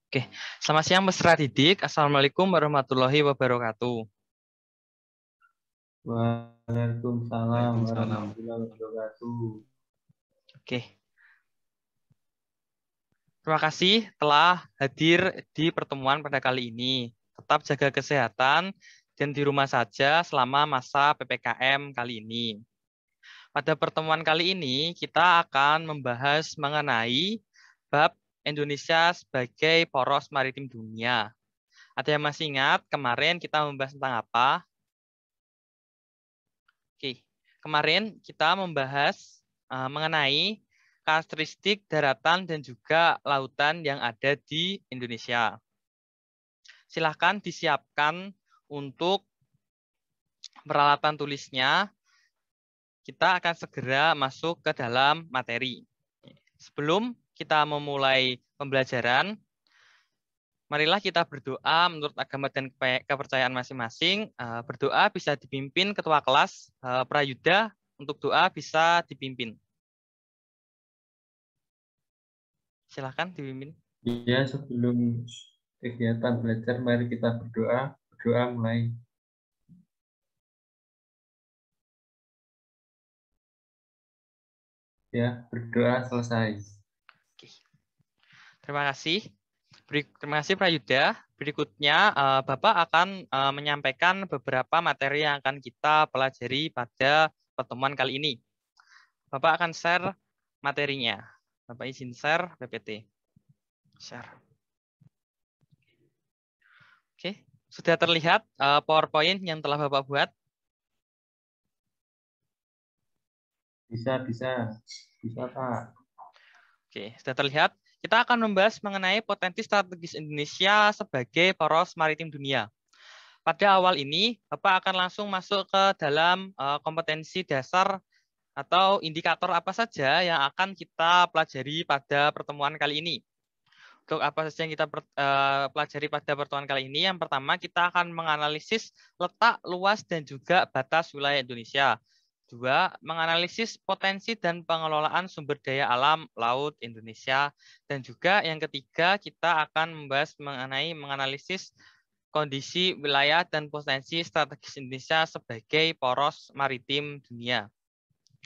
Oke, selamat siang Mesra Didik. Assalamualaikum warahmatullahi wabarakatuh. Waalaikumsalam Waalaikumsalam. warahmatullahi wabarakatuh. Oke, terima kasih telah hadir di pertemuan pada kali ini. Tetap jaga kesehatan dan di rumah saja selama masa PPKM kali ini. Pada pertemuan kali ini, kita akan membahas mengenai bab Indonesia sebagai poros maritim dunia. Ada yang masih ingat kemarin kita membahas tentang apa? Oke, kemarin kita membahas mengenai karakteristik daratan dan juga lautan yang ada di Indonesia. Silahkan disiapkan untuk peralatan tulisnya. Kita akan segera masuk ke dalam materi. Sebelum kita memulai pembelajaran, marilah kita berdoa menurut agama dan kepercayaan masing-masing. Berdoa bisa dipimpin ketua kelas, Prayuda. Untuk doa bisa dipimpin. Silahkan dipimpin. Ya, sebelum kegiatan belajar, mari kita berdoa. Berdoa mulai. Ya, berdoa selesai. Oke. Terima kasih. Terima kasih Prayuda. Berikutnya Bapak akan menyampaikan beberapa materi yang akan kita pelajari pada pertemuan kali ini. Bapak akan share materinya. Bapak izin share PPT. Share. Oke, sudah terlihat PowerPoint yang telah Bapak buat? Bisa, Pak. Oke, sudah terlihat. Kita akan membahas mengenai potensi strategis Indonesia sebagai poros maritim dunia. Pada awal ini, Bapak akan langsung masuk ke dalam kompetensi dasar atau indikator apa saja yang akan kita pelajari pada pertemuan kali ini. Untuk apa saja yang kita pelajari pada pertemuan kali ini, yang pertama kita akan menganalisis letak, luas, dan juga batas wilayah Indonesia. Dua, menganalisis potensi dan pengelolaan sumber daya alam laut Indonesia. Dan juga yang ketiga, kita akan membahas mengenai menganalisis kondisi wilayah dan potensi strategis Indonesia sebagai poros maritim dunia.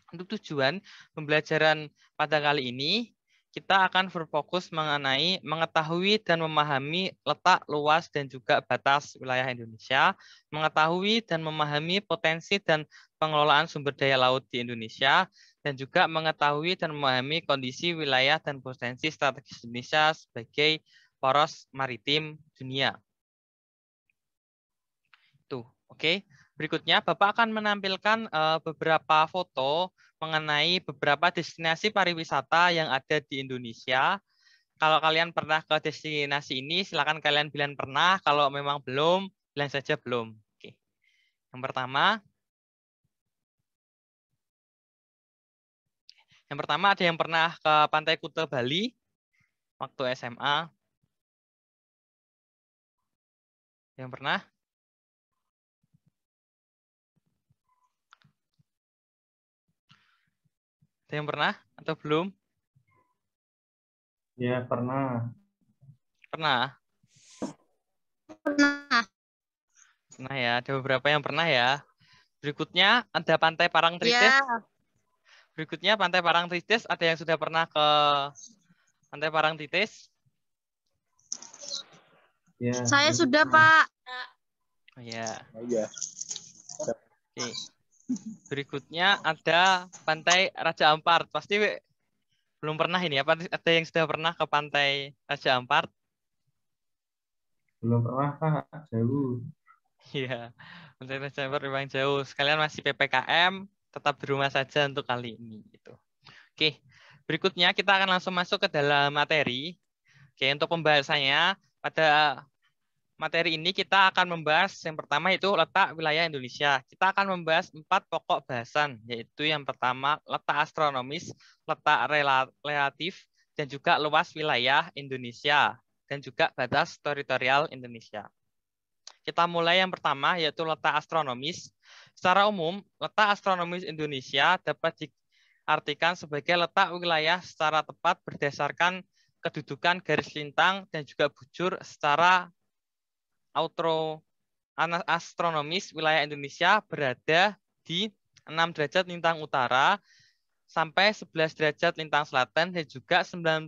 Untuk tujuan pembelajaran pada kali ini, kita akan berfokus mengenai mengetahui dan memahami letak, luas, dan juga batas wilayah Indonesia, mengetahui dan memahami potensi dan pengelolaan sumber daya laut di Indonesia, dan juga mengetahui dan memahami kondisi wilayah dan potensi strategis Indonesia sebagai poros maritim dunia. Tuh, oke. Berikutnya, Bapak akan menampilkan beberapa foto mengenai beberapa destinasi pariwisata yang ada di Indonesia. Kalau kalian pernah ke destinasi ini, silakan kalian bilang pernah. Kalau memang belum, bilang saja belum. Oke. Yang pertama ada yang pernah ke Pantai Kuta Bali waktu SMA? Yang pernah? Ada yang pernah atau belum? Ya, pernah. Pernah. Pernah. Pernah ya, ada beberapa yang pernah ya. Berikutnya ada Pantai Parangtritis. Ya, Berikutnya Pantai Parangtritis, ada yang sudah pernah ke Pantai Parangtritis? Ya, saya ya, sudah, pernah. Pak. Oh ya. Ya. Oke. Berikutnya ada Pantai Raja Ampat. Pasti belum pernah ini. Apa ada yang sudah pernah ke Pantai Raja Ampat? Belum pernah, Pak. Jauh. Iya. Pantai Raja Ampat memang jauh. Sekalian masih PPKM, tetap di rumah saja untuk kali ini gitu. Oke. Berikutnya kita akan langsung masuk ke dalam materi. Oke, untuk pembahasannya pada materi ini kita akan membahas yang pertama itu letak wilayah Indonesia. Kita akan membahas 4 pokok bahasan, yaitu yang pertama letak astronomis, letak relatif, dan juga luas wilayah Indonesia, dan juga batas teritorial Indonesia. Kita mulai yang pertama, yaitu letak astronomis. Secara umum, letak astronomis Indonesia dapat diartikan sebagai letak wilayah secara tepat berdasarkan kedudukan garis lintang dan juga bujur secara astronomis wilayah Indonesia berada di 6 derajat lintang utara sampai 11 derajat lintang selatan dan juga 95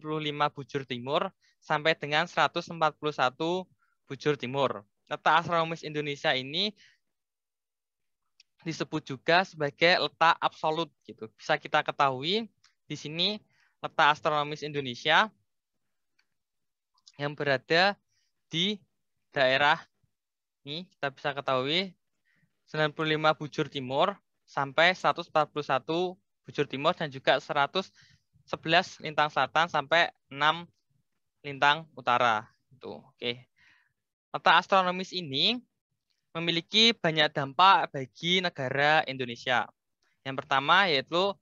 bujur timur sampai dengan 141 bujur timur. Letak astronomis Indonesia ini disebut juga sebagai letak absolut gitu. Bisa kita ketahui di sini letak astronomis Indonesia yang berada di daerah ini kita bisa ketahui 95 bujur timur sampai 141 bujur timur dan juga 111 lintang selatan sampai 6 lintang utara. Itu. Oke. Letak astronomis ini memiliki banyak dampak bagi negara Indonesia. Yang pertama yaitu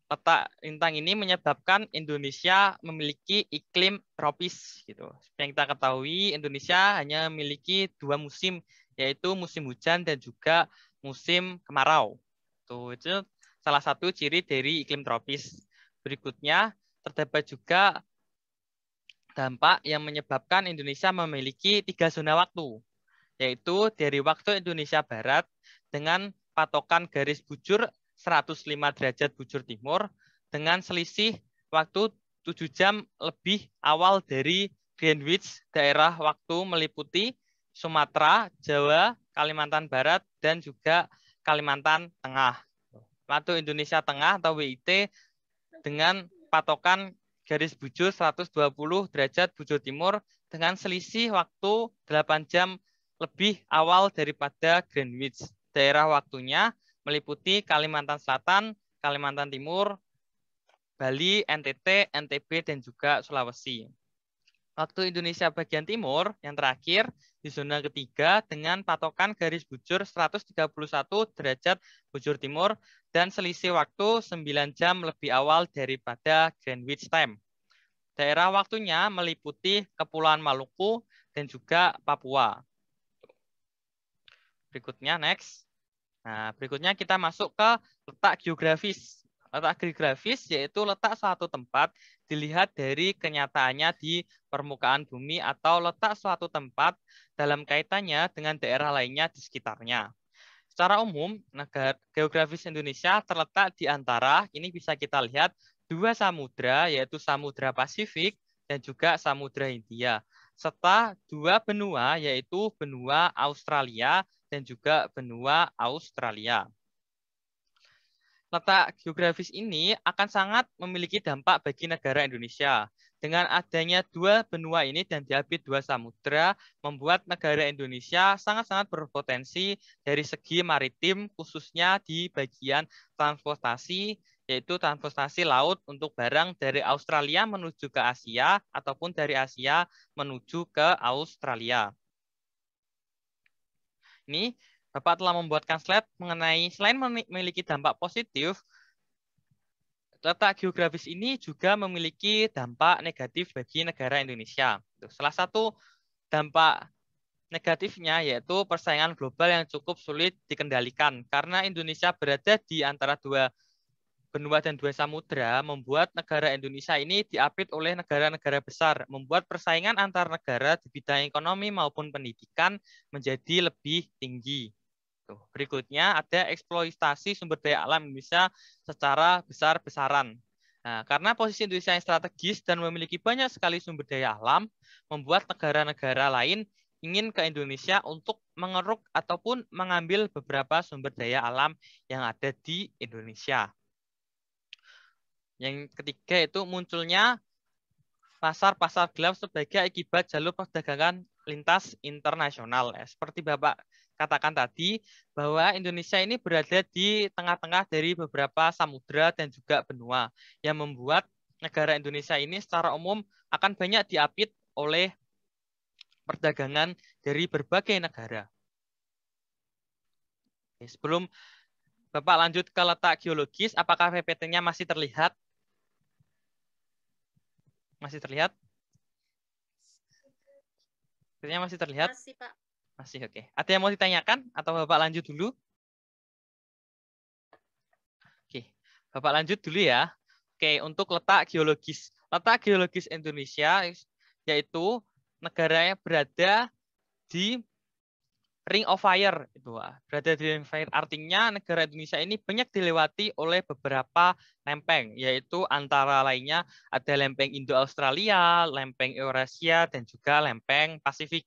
letak lintang ini menyebabkan Indonesia memiliki iklim tropis gitu. Seperti yang kita ketahui, Indonesia hanya memiliki 2 musim, yaitu musim hujan dan juga musim kemarau. Itu salah satu ciri dari iklim tropis. Berikutnya, terdapat juga dampak yang menyebabkan Indonesia memiliki 3 zona waktu, yaitu dari waktu Indonesia Barat dengan patokan garis bujur 105 derajat bujur timur dengan selisih waktu 7 jam lebih awal dari Greenwich, daerah waktu meliputi Sumatera, Jawa, Kalimantan Barat, dan juga Kalimantan Tengah. Waktu Indonesia Tengah atau WIT dengan patokan garis bujur 120 derajat bujur timur dengan selisih waktu 8 jam lebih awal daripada Greenwich. Daerah waktunya meliputi Kalimantan Selatan, Kalimantan Timur, Bali, NTT, NTB, dan juga Sulawesi. Waktu Indonesia bagian timur yang terakhir di zona ketiga dengan patokan garis bujur 131 derajat bujur timur dan selisih waktu 9 jam lebih awal daripada Greenwich Time. Daerah waktunya meliputi Kepulauan Maluku dan juga Papua. Berikutnya, next. Nah, berikutnya kita masuk ke letak geografis. Letak geografis yaitu letak suatu tempat dilihat dari kenyataannya di permukaan bumi atau letak suatu tempat dalam kaitannya dengan daerah lainnya di sekitarnya. Secara umum, negara geografis Indonesia terletak di antara, ini bisa kita lihat, 2 samudra, yaitu Samudra Pasifik dan juga Samudra Hindia, serta 2 benua, yaitu benua Australia dan juga benua Australia. Letak geografis ini akan sangat memiliki dampak bagi negara Indonesia. Dengan adanya 2 benua ini dan diapit 2 samudra, membuat negara Indonesia sangat-sangat berpotensi dari segi maritim, khususnya di bagian transportasi, yaitu transportasi laut untuk barang dari Australia menuju ke Asia, ataupun dari Asia menuju ke Australia. Ini Bapak telah membuatkan slide mengenai selain memiliki dampak positif, letak geografis ini juga memiliki dampak negatif bagi negara Indonesia. Salah satu dampak negatifnya yaitu persaingan global yang cukup sulit dikendalikan karena Indonesia berada di antara 2 benua dan 2 samudra, membuat negara Indonesia ini diapit oleh negara-negara besar, membuat persaingan antar negara di bidang ekonomi maupun pendidikan menjadi lebih tinggi. Berikutnya ada eksploitasi sumber daya alam Indonesia secara besar-besaran. Nah, karena posisi Indonesia yang strategis dan memiliki banyak sekali sumber daya alam, membuat negara-negara lain ingin ke Indonesia untuk mengeruk ataupun mengambil beberapa sumber daya alam yang ada di Indonesia. Yang ketiga itu munculnya pasar-pasar gelap sebagai akibat jalur perdagangan lintas internasional. Seperti Bapak katakan tadi, bahwa Indonesia ini berada di tengah-tengah dari beberapa samudra dan juga benua, yang membuat negara Indonesia ini secara umum akan banyak diapit oleh perdagangan dari berbagai negara. Sebelum Bapak lanjut ke letak geologis, apakah PPT-nya masih terlihat? Masih terlihat? PPT-nya masih terlihat? Masih, Pak. Masih, oke. Ada yang mau ditanyakan atau Bapak lanjut dulu? Oke, Bapak lanjut dulu ya. Oke, untuk letak geologis. Letak geologis Indonesia yaitu negaranya berada di Ring of Fire itu, berada di Ring of Fire artinya negara Indonesia ini banyak dilewati oleh beberapa lempeng, yaitu antara lainnya ada lempeng Indo-Australia, lempeng Eurasia, dan juga lempeng Pasifik.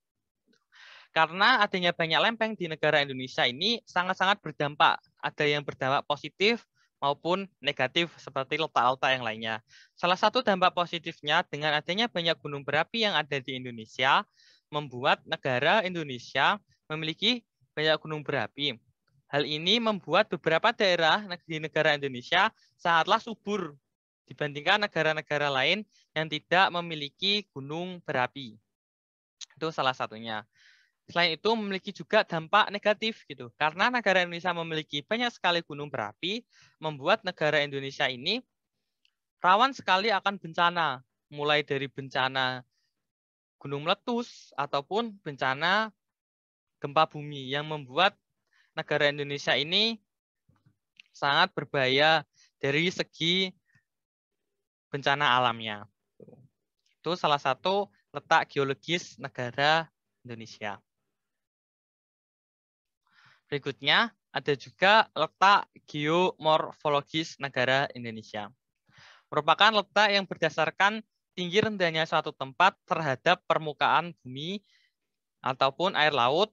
Karena adanya banyak lempeng di negara Indonesia ini sangat-sangat berdampak, ada yang berdampak positif maupun negatif seperti letak-letak yang lainnya. Salah satu dampak positifnya dengan adanya banyak gunung berapi yang ada di Indonesia membuat negara Indonesia memiliki banyak gunung berapi. Hal ini membuat beberapa daerah di negara Indonesia sangatlah subur dibandingkan negara-negara lain yang tidak memiliki gunung berapi. Itu salah satunya. Selain itu memiliki juga dampak negatif gitu. Karena negara Indonesia memiliki banyak sekali gunung berapi, membuat negara Indonesia ini rawan sekali akan bencana, mulai dari bencana gunung meletus ataupun bencana gempa bumi yang membuat negara Indonesia ini sangat berbahaya dari segi bencana alamnya. Itu salah satu letak geologis negara Indonesia. Berikutnya ada juga letak geomorfologis negara Indonesia. Merupakan letak yang berdasarkan tinggi rendahnya suatu tempat terhadap permukaan bumi ataupun air laut.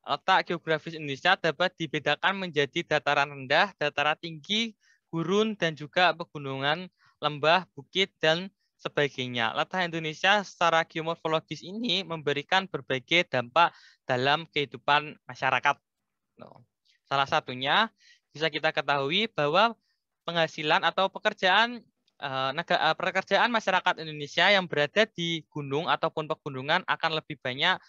Letak geografis Indonesia dapat dibedakan menjadi dataran rendah, dataran tinggi, gurun, dan juga pegunungan, lembah, bukit, dan sebagainya. Letak Indonesia secara geomorfologis ini memberikan berbagai dampak dalam kehidupan masyarakat. Salah satunya bisa kita ketahui bahwa penghasilan atau pekerjaan masyarakat Indonesia yang berada di gunung ataupun pegunungan akan lebih banyak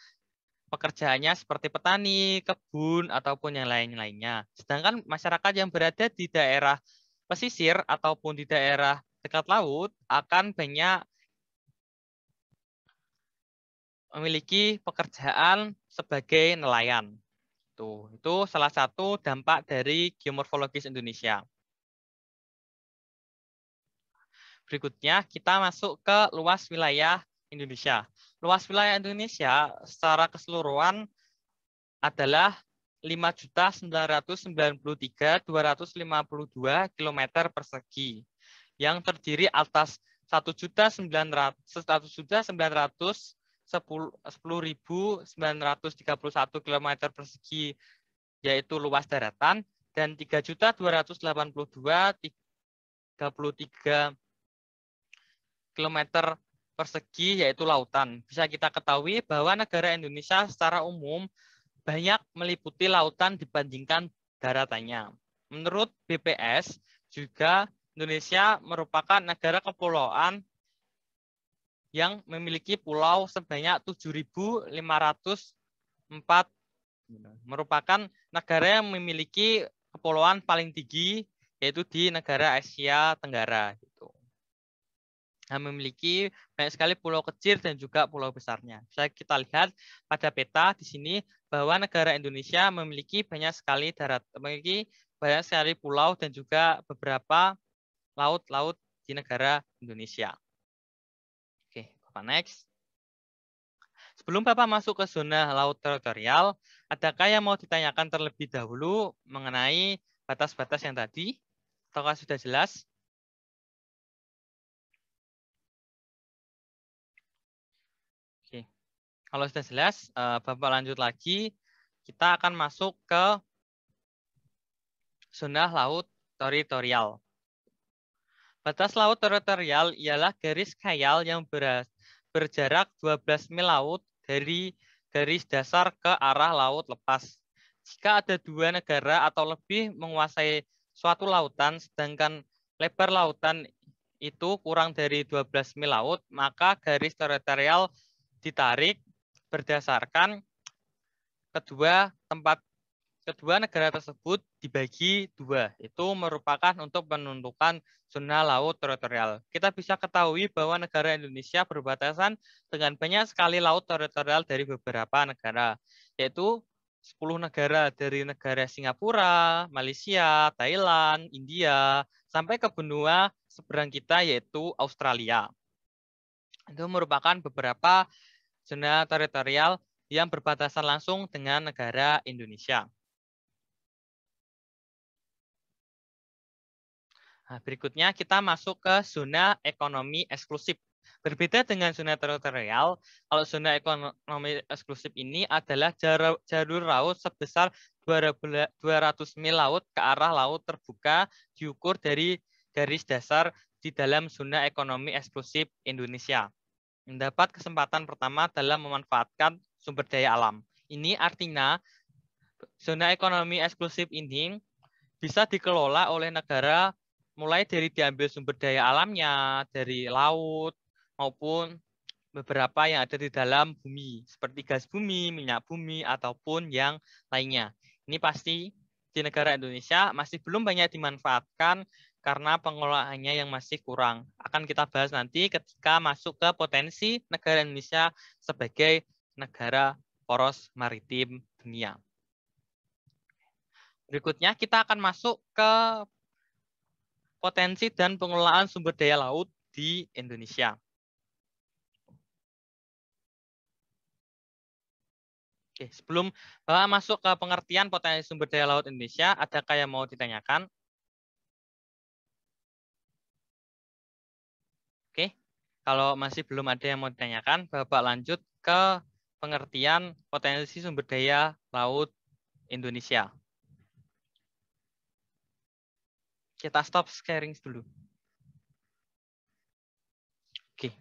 pekerjaannya seperti petani, kebun, ataupun yang lain-lainnya. Sedangkan masyarakat yang berada di daerah pesisir ataupun di daerah dekat laut akan banyak memiliki pekerjaan sebagai nelayan. Itu salah satu dampak dari geomorfologis Indonesia. Berikutnya kita masuk ke luas wilayah Indonesia. Luas wilayah Indonesia secara keseluruhan adalah 5.993.252 km persegi yang terdiri atas 1.910.931 km persegi yaitu luas daratan dan 3.282.33 km persegi yaitu lautan. Bisa kita ketahui bahwa negara Indonesia secara umum banyak meliputi lautan dibandingkan daratannya. Menurut BPS juga Indonesia merupakan negara kepulauan yang memiliki pulau sebanyak 7.504, merupakan negara yang memiliki kepulauan paling tinggi yaitu di negara Asia Tenggara. Memiliki banyak sekali pulau kecil dan juga pulau besarnya. Bisa kita lihat pada peta di sini bahwa negara Indonesia memiliki banyak sekali pulau dan juga beberapa laut-laut di negara Indonesia. Oke, Bapak next. Sebelum Bapak masuk ke zona laut teritorial, adakah yang mau ditanyakan terlebih dahulu mengenai batas-batas yang tadi? Ataukah sudah jelas? Oke. Kalau sudah jelas, Bapak lanjut lagi. Kita akan masuk ke zona laut teritorial. Batas laut teritorial ialah garis khayal yang berjarak 12 mil laut dari garis dasar ke arah laut lepas. Jika ada dua negara atau lebih menguasai suatu lautan, sedangkan lebar lautan itu kurang dari 12 mil laut, maka garis teritorial ditarik berdasarkan kedua negara tersebut dibagi dua. Itu merupakan untuk menentukan zona laut teritorial. Kita bisa ketahui bahwa negara Indonesia berbatasan dengan banyak sekali laut teritorial dari beberapa negara, yaitu 10 negara dari negara Singapura, Malaysia, Thailand, India, sampai ke benua seberang kita yaitu Australia. Itu merupakan beberapa zona teritorial yang berbatasan langsung dengan negara Indonesia. Nah, berikutnya kita masuk ke zona ekonomi eksklusif. Berbeda dengan zona teritorial, kalau zona ekonomi eksklusif ini adalah jalur laut sebesar 200 mil laut ke arah laut terbuka diukur dari garis dasar di dalam zona ekonomi eksklusif Indonesia. Mendapat kesempatan pertama dalam memanfaatkan sumber daya alam. Ini artinya zona ekonomi eksklusif ini bisa dikelola oleh negara mulai dari diambil sumber daya alamnya, dari laut, maupun beberapa yang ada di dalam bumi, seperti gas bumi, minyak bumi, ataupun yang lainnya. Ini pasti di negara Indonesia masih belum banyak dimanfaatkan karena pengelolaannya yang masih kurang. Akan kita bahas nanti ketika masuk ke potensi negara Indonesia sebagai negara poros maritim dunia. Berikutnya kita akan masuk ke potensi dan pengelolaan sumber daya laut di Indonesia. Oke, sebelum Bapak masuk ke pengertian potensi sumber daya laut Indonesia, adakah yang mau ditanyakan? Oke, kalau masih belum ada yang mau ditanyakan, Bapak lanjut ke pengertian potensi sumber daya laut Indonesia. Kita stop sharing dulu. Oke.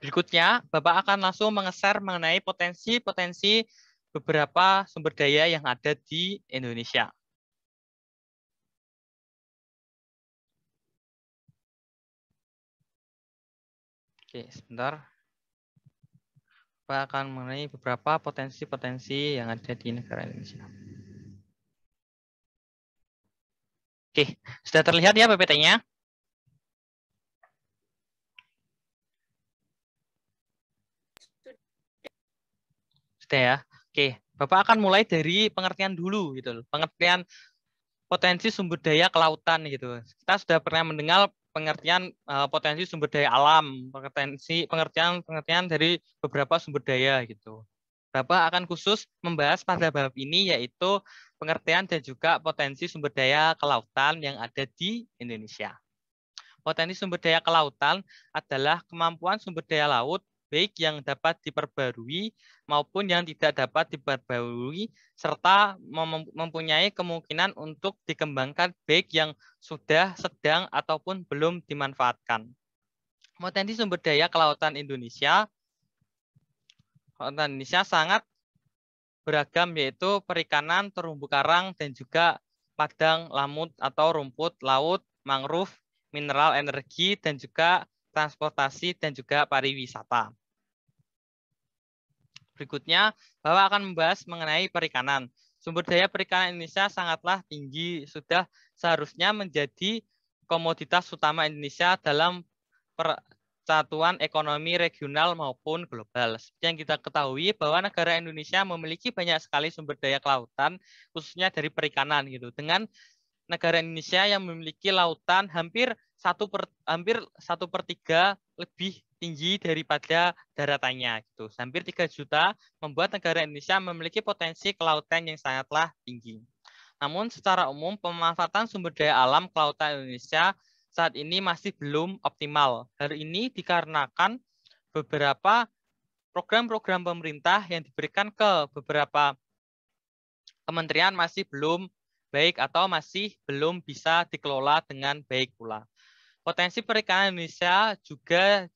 Berikutnya, Bapak akan langsung mengeser mengenai potensi-potensi beberapa sumber daya yang ada di Indonesia. Oke, sebentar. Bapak akan mengenai beberapa potensi-potensi yang ada di negara Indonesia. Oke, sudah terlihat ya PPT-nya? Sudah ya. Oke, Bapak akan mulai dari pengertian dulu gitu loh. Pengertian potensi sumber daya kelautan gitu. Kita sudah pernah mendengar pengertian potensi sumber daya alam, pengertian dari beberapa sumber daya gitu. Bapak akan khusus membahas pada bab ini yaitu pengertian dan juga potensi sumber daya kelautan yang ada di Indonesia. Potensi sumber daya kelautan adalah kemampuan sumber daya laut baik yang dapat diperbarui maupun yang tidak dapat diperbarui serta mempunyai kemungkinan untuk dikembangkan baik yang sudah, sedang, ataupun belum dimanfaatkan. Potensi sumber daya kelautan Indonesia sangat beragam yaitu perikanan, terumbu karang, dan juga padang laut atau rumput laut, mangrove, mineral energi, dan juga transportasi dan juga pariwisata. Berikutnya, Bapak akan membahas mengenai perikanan. Sumber daya perikanan Indonesia sangatlah tinggi, sudah seharusnya menjadi komoditas utama Indonesia dalam persatuan ekonomi regional maupun global. Seperti yang kita ketahui bahwa negara Indonesia memiliki banyak sekali sumber daya kelautan, khususnya dari perikanan gitu. Dengan negara Indonesia yang memiliki lautan hampir 1/3 lebih tinggi daripada daratannya gitu. Hampir 3 juta membuat negara Indonesia memiliki potensi kelautan yang sangatlah tinggi. Namun secara umum pemanfaatan sumber daya alam kelautan Indonesia saat ini masih belum optimal. Hal ini dikarenakan beberapa program-program pemerintah yang diberikan ke beberapa kementerian masih belum baik atau masih belum bisa dikelola dengan baik pula. Potensi perikanan Indonesia juga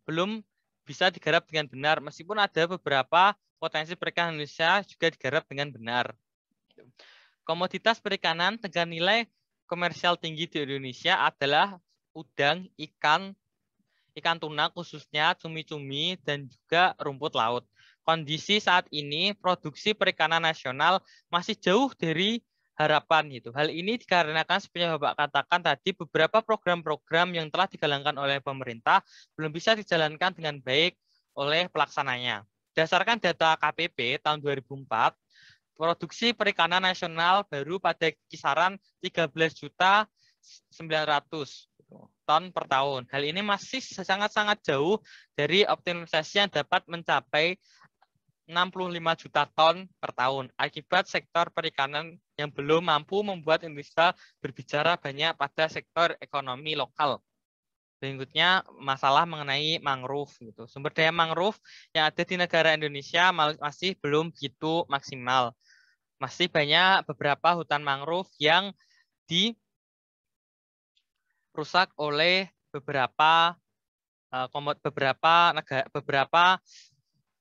belum bisa digarap dengan benar, meskipun ada beberapa potensi perikanan Indonesia juga digarap dengan benar. Komoditas perikanan dengan nilai komersial tinggi di Indonesia adalah udang, ikan tuna khususnya, cumi-cumi, dan juga rumput laut. Kondisi saat ini produksi perikanan nasional masih jauh dari harapan gitu. Hal ini dikarenakan seperti yang Bapak katakan tadi beberapa program-program yang telah dijalankan oleh pemerintah belum bisa dijalankan dengan baik oleh pelaksananya. Berdasarkan data KPP tahun 2004, produksi perikanan nasional baru pada kisaran 13.900.000. ton per tahun. Hal ini masih sangat-sangat jauh dari optimalisasi yang dapat mencapai 65 juta ton per tahun akibat sektor perikanan yang belum mampu membuat Indonesia berbicara banyak pada sektor ekonomi lokal. Berikutnya masalah mengenai mangrove gitu. Sumber daya mangrove yang ada di negara Indonesia masih belum begitu maksimal. Masih banyak beberapa hutan mangrove yang dirusak oleh beberapa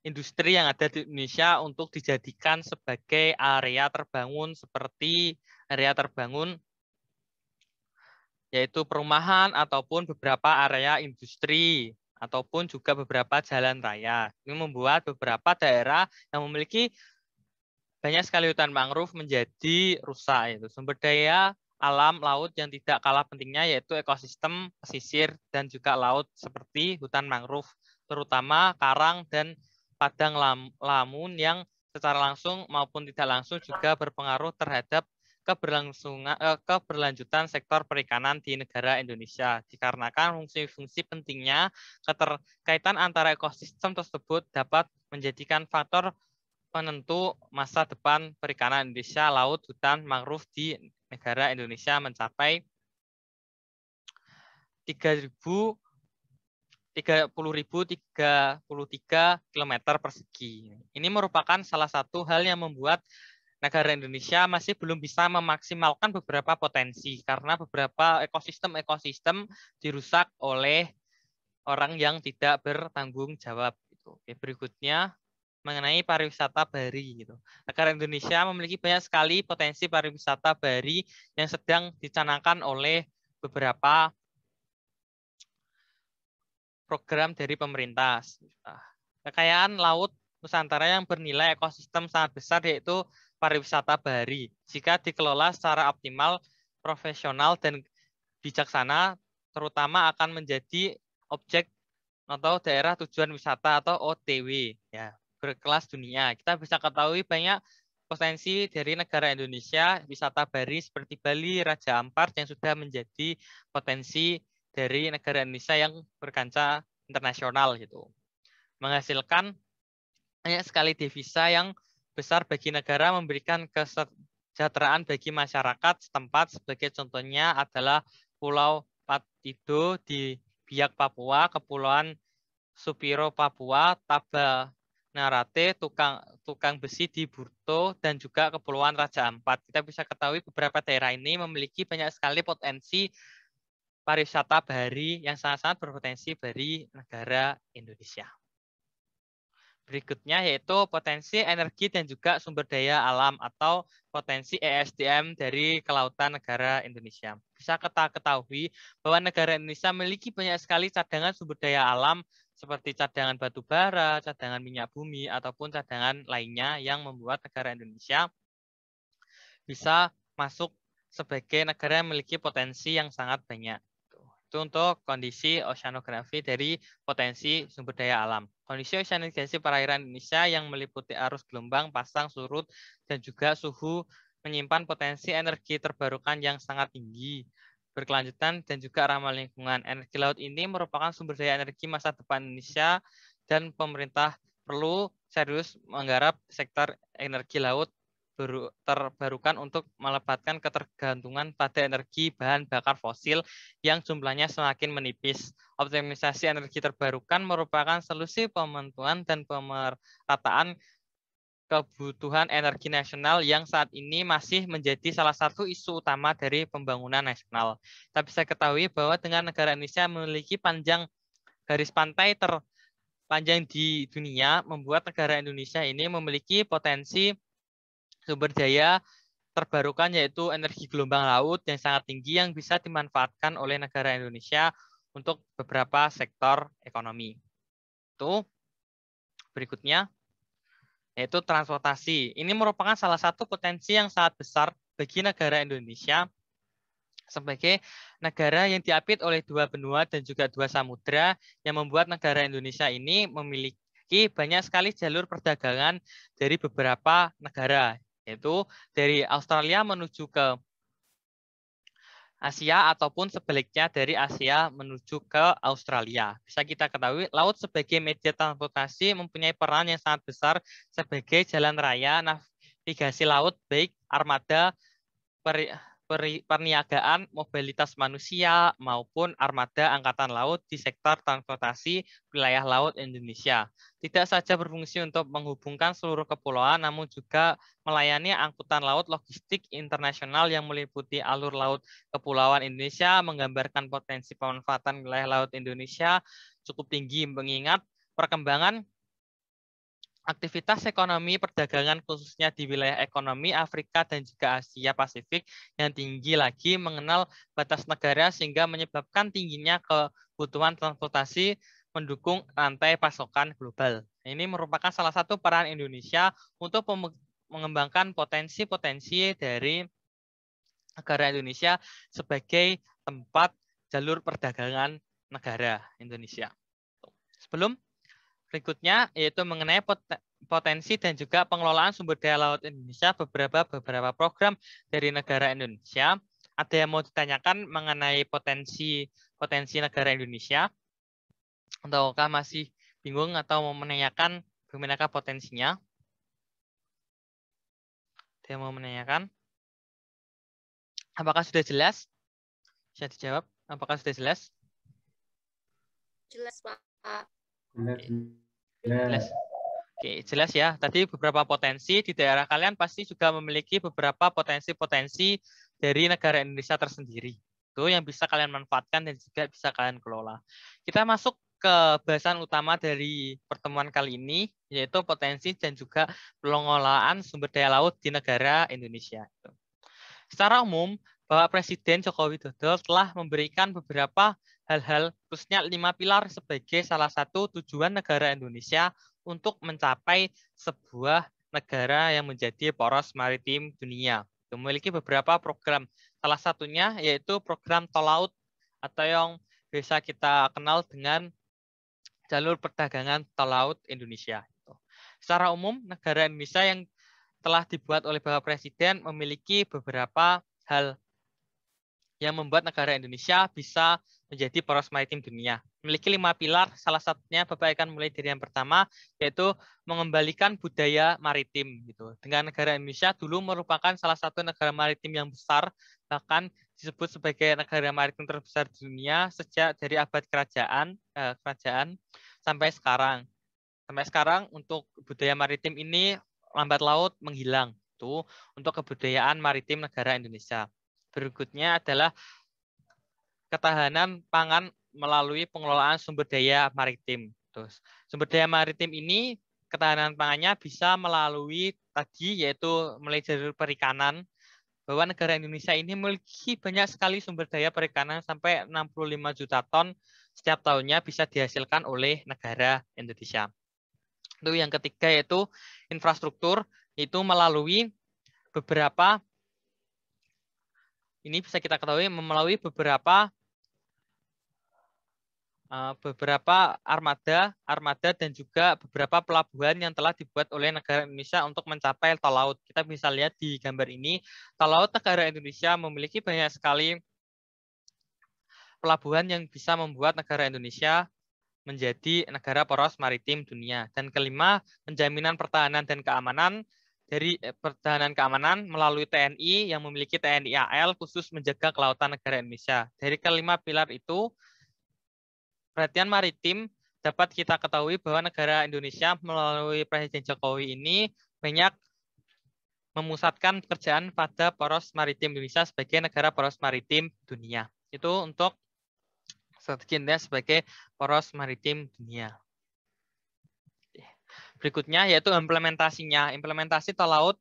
industri yang ada di Indonesia untuk dijadikan sebagai area terbangun seperti area terbangun yaitu perumahan ataupun beberapa area industri ataupun juga beberapa jalan raya. Ini membuat beberapa daerah yang memiliki banyak sekali hutan mangrove menjadi rusak. Itu sumber daya alam laut yang tidak kalah pentingnya yaitu ekosistem pesisir dan juga laut seperti hutan mangrove, terutama karang dan padang lamun yang secara langsung maupun tidak langsung juga berpengaruh terhadap keberlanjutan sektor perikanan di negara Indonesia. Dikarenakan fungsi-fungsi pentingnya, keterkaitan antara ekosistem tersebut dapat menjadikan faktor penentu masa depan perikanan Indonesia. Laut, hutan, mangrove di negara Indonesia mencapai 30.033 km persegi. Ini merupakan salah satu hal yang membuat negara Indonesia masih belum bisa memaksimalkan beberapa potensi karena beberapa ekosistem dirusak oleh orang yang tidak bertanggung jawab. Oke, berikutnya mengenai pariwisata bahari. Negara Indonesia memiliki banyak sekali potensi pariwisata bahari yang sedang dicanangkan oleh beberapa program dari pemerintah. Kekayaan laut Nusantara yang bernilai ekosistem sangat besar yaitu pariwisata bahari. Jika dikelola secara optimal, profesional, dan bijaksana, terutama akan menjadi objek atau daerah tujuan wisata atau OTW ya, berkelas dunia. Kita bisa ketahui banyak potensi dari negara Indonesia, wisata bahari seperti Bali, Raja Ampat yang sudah menjadi potensi dari negara Indonesia yang berkancah internasional gitu. Menghasilkan banyak sekali devisa yang besar bagi negara, memberikan kesejahteraan bagi masyarakat setempat. Sebagai contohnya adalah Pulau Patido di Biak, Papua, Kepulauan Supiro, Papua, Tabanarate, tukang besi di Burto, dan juga Kepulauan Raja Ampat. Kita bisa ketahui beberapa daerah ini memiliki banyak sekali potensi pariwisata bahari yang sangat-sangat berpotensi bagi negara Indonesia. Berikutnya yaitu potensi energi dan juga sumber daya alam atau potensi ESDM dari kelautan negara Indonesia. Bisa kita ketahui bahwa negara Indonesia memiliki banyak sekali cadangan sumber daya alam seperti cadangan batu bara, cadangan minyak bumi, ataupun cadangan lainnya yang membuat negara Indonesia bisa masuk sebagai negara yang memiliki potensi yang sangat banyak. Itu untuk kondisi oceanografi dari potensi sumber daya alam. Kondisi oceanografi perairan Indonesia yang meliputi arus gelombang, pasang, surut, dan juga suhu menyimpan potensi energi terbarukan yang sangat tinggi, berkelanjutan, dan juga ramah lingkungan. Energi laut ini merupakan sumber daya energi masa depan Indonesia dan pemerintah perlu serius menggarap sektor energi laut terbarukan untuk melebatkan ketergantungan pada energi bahan bakar fosil yang jumlahnya semakin menipis. Optimalisasi energi terbarukan merupakan solusi pemenuhan dan pemerataan kebutuhan energi nasional yang saat ini masih menjadi salah satu isu utama dari pembangunan nasional. Kita bisa ketahui bahwa dengan negara Indonesia memiliki panjang garis pantai terpanjang di dunia, membuat negara Indonesia ini memiliki potensi sumber daya terbarukan yaitu energi gelombang laut yang sangat tinggi yang bisa dimanfaatkan oleh negara Indonesia untuk beberapa sektor ekonomi. Itu berikutnya yaitu transportasi. Ini merupakan salah satu potensi yang sangat besar bagi negara Indonesia sebagai negara yang diapit oleh dua benua dan juga dua samudra yang membuat negara Indonesia ini memiliki banyak sekali jalur perdagangan dari beberapa negara, yaitu dari Australia menuju ke Asia ataupun sebaliknya dari Asia menuju ke Australia. Bisa kita ketahui, laut sebagai media transportasi mempunyai peran yang sangat besar sebagai jalan raya navigasi laut, baik armada, perniagaan, mobilitas manusia, maupun armada angkatan laut di sektor transportasi wilayah laut Indonesia. Tidak saja berfungsi untuk menghubungkan seluruh kepulauan, namun juga melayani angkutan laut logistik internasional yang meliputi alur laut kepulauan Indonesia, menggambarkan potensi pemanfaatan wilayah laut Indonesia cukup tinggi, mengingat perkembangan aktivitas ekonomi perdagangan khususnya di wilayah ekonomi Afrika dan juga Asia Pasifik yang tinggi lagi mengenal batas negara sehingga menyebabkan tingginya kebutuhan transportasi mendukung rantai pasokan global. Ini merupakan salah satu peran Indonesia untuk mengembangkan potensi-potensi dari negara Indonesia sebagai tempat jalur perdagangan negara Indonesia. Sebelum berikutnya yaitu mengenai potensi dan juga pengelolaan sumber daya laut Indonesia, beberapa program dari negara Indonesia. Ada yang mau ditanyakan mengenai potensi negara Indonesia? Ataukah masih bingung atau mau menanyakan bagaimanakah potensinya? Ada yang mau menanyakan? Apakah sudah jelas? Bisa dijawab. Apakah sudah jelas? Jelas, Pak. Jelas. Oke, jelas ya. Tadi beberapa potensi di daerah kalian pasti juga memiliki beberapa potensi-potensi dari negara Indonesia tersendiri. Itu yang bisa kalian manfaatkan dan juga bisa kalian kelola. Kita masuk ke bahasan utama dari pertemuan kali ini, yaitu potensi dan juga pengelolaan sumber daya laut di negara Indonesia. Secara umum, Bapak Presiden Joko Widodo telah memberikan beberapa hal-hal, khususnya 5 pilar sebagai salah satu tujuan negara Indonesia untuk mencapai sebuah negara yang menjadi poros maritim dunia. Memiliki beberapa program. Salah satunya yaitu program tol laut atau yang biasa kita kenal dengan jalur perdagangan tol laut Indonesia. Secara umum, negara Indonesia yang telah dibuat oleh Bapak Presiden memiliki beberapa hal yang membuat negara Indonesia bisa menjadi poros maritim dunia. Memiliki 5 pilar, salah satunya Bapak akan mulai dari yang pertama, yaitu mengembalikan budaya maritim. Gitu. Dengan negara Indonesia dulu merupakan salah satu negara maritim yang besar, bahkan disebut sebagai negara maritim terbesar di dunia sejak dari abad kerajaan sampai sekarang. Sampai sekarang untuk budaya maritim ini lambat laut menghilang. Itu untuk kebudayaan maritim negara Indonesia. Berikutnya adalah ketahanan pangan melalui pengelolaan sumber daya maritim. Terus, sumber daya maritim ini ketahanan pangannya bisa melalui tadi yaitu melalui jalur perikanan, bahwa negara Indonesia ini memiliki banyak sekali sumber daya perikanan sampai 65 juta ton setiap tahunnya bisa dihasilkan oleh negara Indonesia. Itu yang ketiga yaitu infrastruktur, itu melalui beberapa ini bisa kita ketahui melalui beberapa armada dan juga beberapa pelabuhan yang telah dibuat oleh negara Indonesia untuk mencapai tol laut. Kita bisa lihat di gambar ini, tol laut negara Indonesia memiliki banyak sekali pelabuhan yang bisa membuat negara Indonesia menjadi negara poros maritim dunia. Dan kelima, penjaminan pertahanan dan keamanan. Dari pertahanan keamanan melalui TNI yang memiliki TNI AL khusus menjaga kelautan negara Indonesia. Dari kelima pilar itu, perhatian maritim dapat kita ketahui bahwa negara Indonesia melalui Presiden Jokowi ini banyak memusatkan pekerjaan pada poros maritim Indonesia sebagai negara poros maritim dunia. Itu untuk strategi Indonesia sebagai poros maritim dunia. Berikutnya yaitu implementasinya. Implementasi tol laut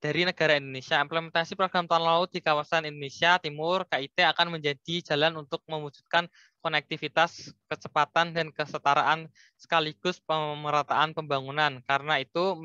dari negara Indonesia. Implementasi program tol laut di kawasan Indonesia Timur (KIT) akan menjadi jalan untuk mewujudkan konektivitas, kecepatan, dan kesetaraan sekaligus pemerataan pembangunan. Karena itu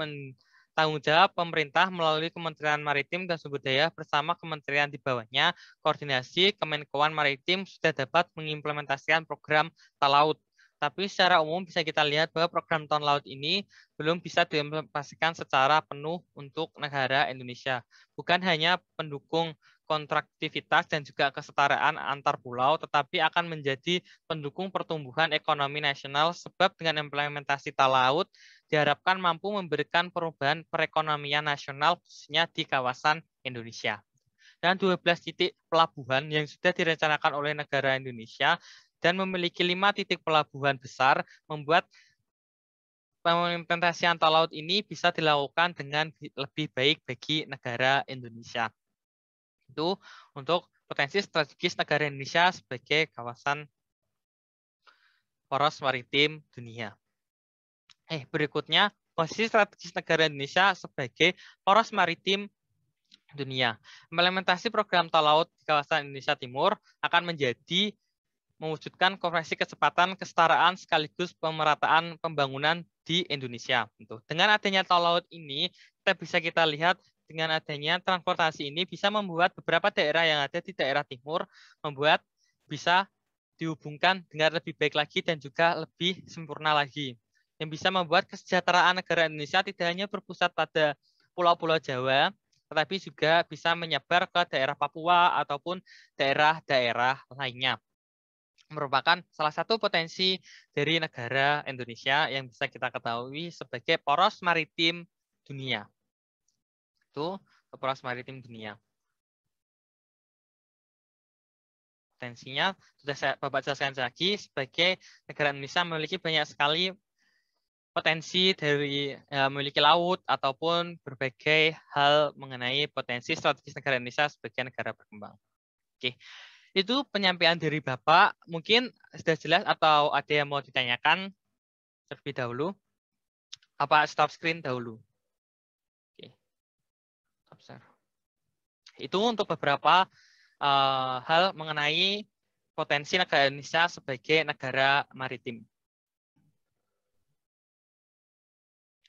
tanggung jawab pemerintah melalui Kementerian Maritim dan Sumber Daya bersama kementerian di bawahnya, koordinasi Kemenkoan Maritim sudah dapat mengimplementasikan program tol laut. Tapi secara umum bisa kita lihat bahwa program tol laut ini belum bisa diimplementasikan secara penuh untuk negara Indonesia. Bukan hanya pendukung kontraktivitas dan juga kesetaraan antar pulau, tetapi akan menjadi pendukung pertumbuhan ekonomi nasional sebab dengan implementasi tol laut diharapkan mampu memberikan perubahan perekonomian nasional khususnya di kawasan Indonesia. Dan 12 titik pelabuhan yang sudah direncanakan oleh negara Indonesia dan memiliki 5 titik pelabuhan besar membuat pengimplementasian tol laut ini bisa dilakukan dengan lebih baik bagi negara Indonesia. Itu untuk potensi strategis negara Indonesia sebagai kawasan poros maritim dunia. Berikutnya, posisi strategis negara Indonesia sebagai poros maritim dunia. Implementasi program tol laut di kawasan Indonesia Timur akan menjadi mewujudkan konversi kecepatan, kesetaraan, sekaligus pemerataan pembangunan di Indonesia. Dengan adanya tol laut ini, kita lihat dengan adanya transportasi ini bisa membuat beberapa daerah yang ada di daerah timur membuat bisa dihubungkan dengan lebih baik lagi dan juga lebih sempurna lagi. Yang bisa membuat kesejahteraan negara Indonesia tidak hanya berpusat pada pulau-pulau Jawa, tetapi juga bisa menyebar ke daerah Papua ataupun daerah-daerah lainnya. Merupakan salah satu potensi dari negara Indonesia yang bisa kita ketahui sebagai poros maritim dunia. Itu poros maritim dunia. Potensinya sudah Bapak jelaskan lagi, sebagai negara Indonesia memiliki banyak sekali potensi dari memiliki laut ataupun berbagai hal mengenai potensi strategis negara Indonesia sebagai negara berkembang. Oke. Itu penyampaian dari Bapak. Mungkin sudah jelas atau ada yang mau ditanyakan terlebih dahulu? Apa stop screen dahulu? Oke. Itu untuk beberapa hal mengenai potensi negara Indonesia sebagai negara maritim.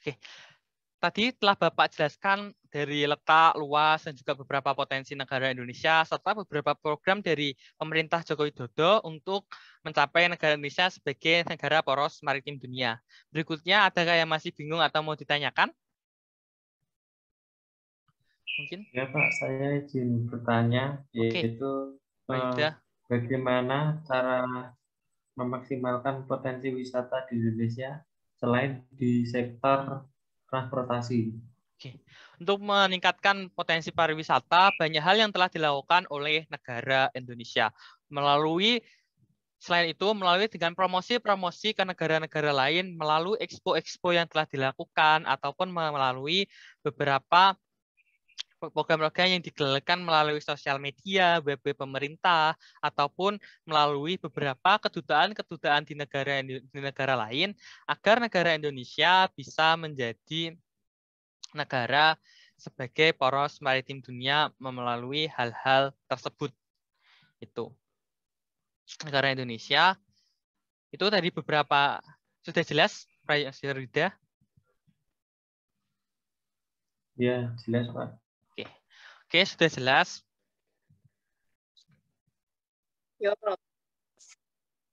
Oke. Tadi telah Bapak jelaskan dari letak, luas, dan juga beberapa potensi negara Indonesia, serta beberapa program dari pemerintah Joko Widodo untuk mencapai negara Indonesia sebagai negara poros maritim dunia. Berikutnya, adakah yang masih bingung atau mau ditanyakan? Mungkin? Ya Pak, saya izin bertanya, yaitu bagaimana cara memaksimalkan potensi wisata di Indonesia selain di sektor transportasi. Oke. Untuk meningkatkan potensi pariwisata, banyak hal yang telah dilakukan oleh negara Indonesia. Selain itu, melalui dengan promosi-promosi ke negara-negara lain, melalui expo-expo yang telah dilakukan, ataupun melalui beberapa program-program yang digelarkan melalui sosial media, web pemerintah, ataupun melalui beberapa kedutaan-kedutaan di negara lain, agar negara Indonesia bisa menjadi negara sebagai poros maritim dunia melalui hal-hal tersebut. Itu negara Indonesia itu tadi beberapa sudah jelas, Pak Rida? Ya, jelas Pak. Oke, sudah jelas.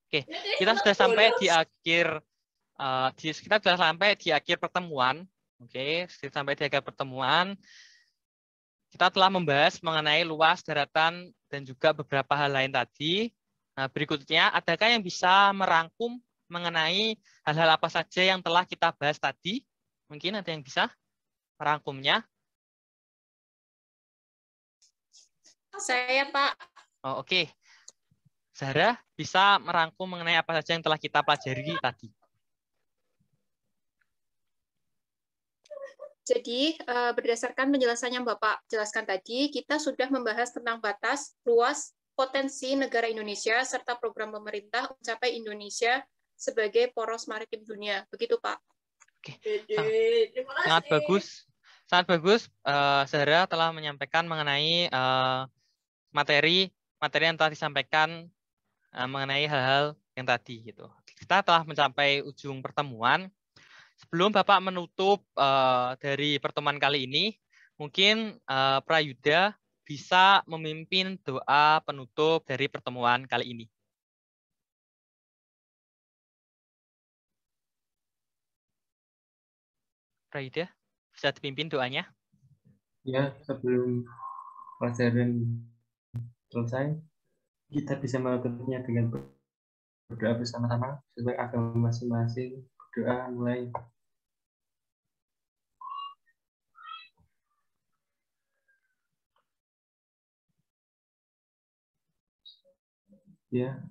Oke, kita sudah sampai di akhir kita sudah sampai di akhir pertemuan. Oke, sampai di akhir pertemuan. Kita telah membahas mengenai luas daratan dan juga beberapa hal lain tadi. Nah, berikutnya, adakah yang bisa merangkum mengenai hal-hal apa saja yang telah kita bahas tadi? Mungkin ada yang bisa merangkumnya? Saya, Pak. Oh, oke. Zahra bisa merangkum mengenai apa saja yang telah kita pelajari tadi. Jadi, berdasarkan penjelasan yang Bapak jelaskan tadi, kita sudah membahas tentang batas, luas, potensi negara Indonesia, serta program pemerintah mencapai Indonesia sebagai poros maritim dunia. Begitu, Pak. Oke. Sangat bagus. Sangat bagus. Zahra telah menyampaikan mengenai materi yang telah disampaikan mengenai hal-hal yang tadi. Gitu. Kita telah mencapai ujung pertemuan. Sebelum Bapak menutup dari pertemuan kali ini, mungkin Prayuda bisa memimpin doa penutup dari pertemuan kali ini. Prayuda, bisa dipimpin doanya? Ya, sebelum pelajaran selesai, kita bisa menutupnya dengan berdoa bersama-sama sesuai agama masing-masing. Berdoa mulai. Ya.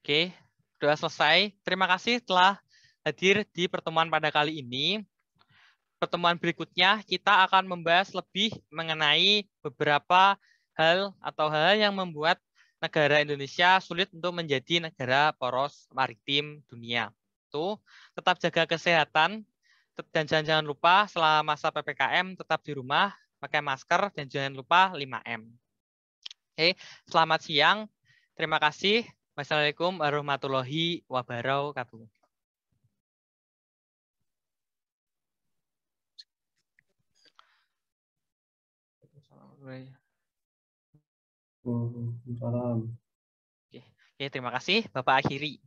Oke, doa selesai. Terima kasih telah hadir di pertemuan pada kali ini. Pertemuan berikutnya kita akan membahas lebih mengenai beberapa hal atau hal yang membuat negara Indonesia sulit untuk menjadi negara poros maritim dunia. Tuh, tetap jaga kesehatan dan jangan lupa selama masa PPKM tetap di rumah, pakai masker dan jangan lupa 5M. Oke, selamat siang. Terima kasih. Wassalamualaikum warahmatullahi wabarakatuh. Waalaikumsalam. Oke, terima kasih. Bapak akhiri.